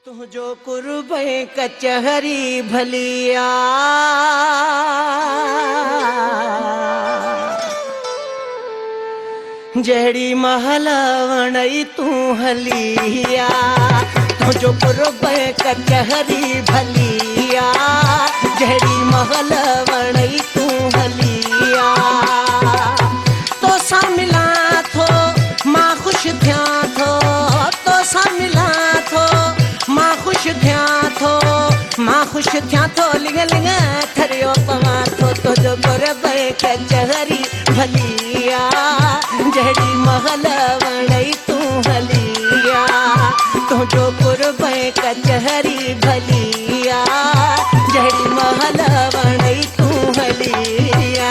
तुझो कुर्बे कचहरी भलिया जड़ी महल वणई तू हलिया। तुझो कुर्बे कचहरी भलिया जड़ी महल वणई तू हलिया। तो सा मिला थो मां खुश थिया थो, तो सा मिला थो मां खुश थिया थो, मां खुश थिया थो लिंग लिंग थरियो पवा थो। तुझो कुर्बे कचहरी भलिया जड़ी महल वणई तू हलिया। तुझो कुर्बे कचहरी भलिया जड़ी महल वणई तू हलिया।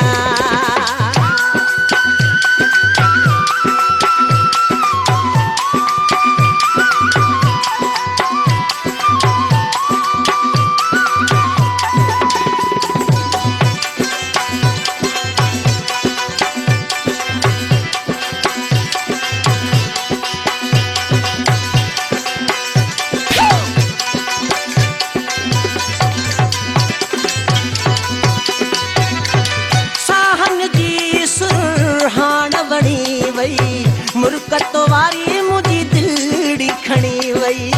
मुर्कत वारी मुझी दिलड़ी खणी वई।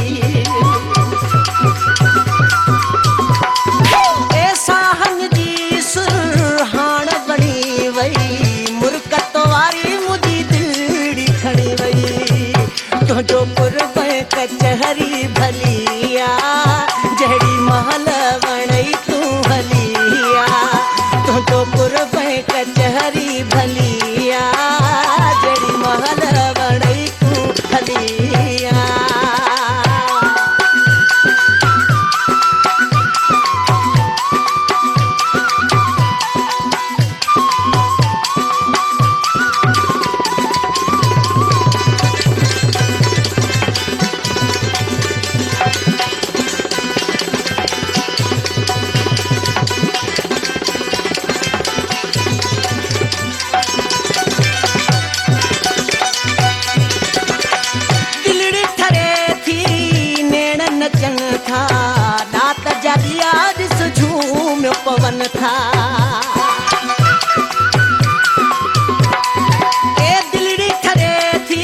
ए साहन जी सुरहान बणी वई, मुर्कत वारी मुझी दिलड़ी खणी वई। तुझो कुर्बे कचहरी भलिया जड़ी महल वणई तू हलिया। तुझो कुर्बे कचहरी भलिया जड़ी महल वणई तू हलिया। पवन था ए दिलड़ी ठरे थी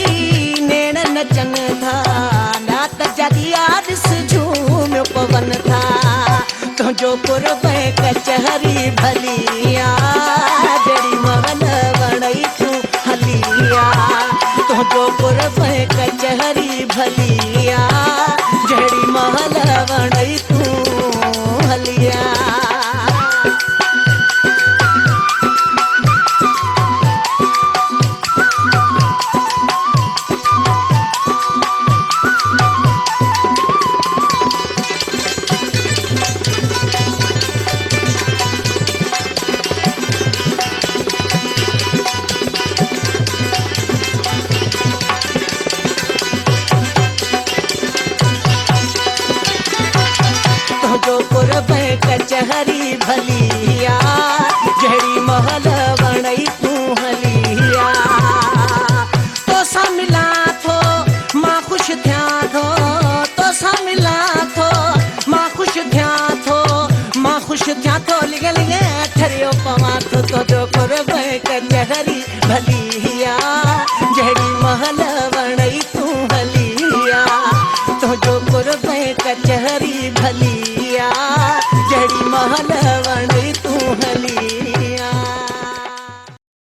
नैन नचन था, नात जगिया दिस झूम पवन था। तुझो कुर्बे कचहरी भलिया जड़ी महल वणई तू हलिया। तुझो कुर्बे कचहरी भलिया जड़ी महल वणई तू हलिया। तुझो कुर्बे कचहरी भलिया जड़ी महल वणई तू हलिया। तो सा मिला थो मां खुश थिया थो, तो सा मिला थो मां खुश थिया थो, मां खुश थिया थो लिंग लिंग ठरियो पवा थो। तुझो कुर्बे कचहरी भलिया जड़ी महल वणई तू हलिया। तुझो कुर्बे कचहरी भलिया जड़ी महल वण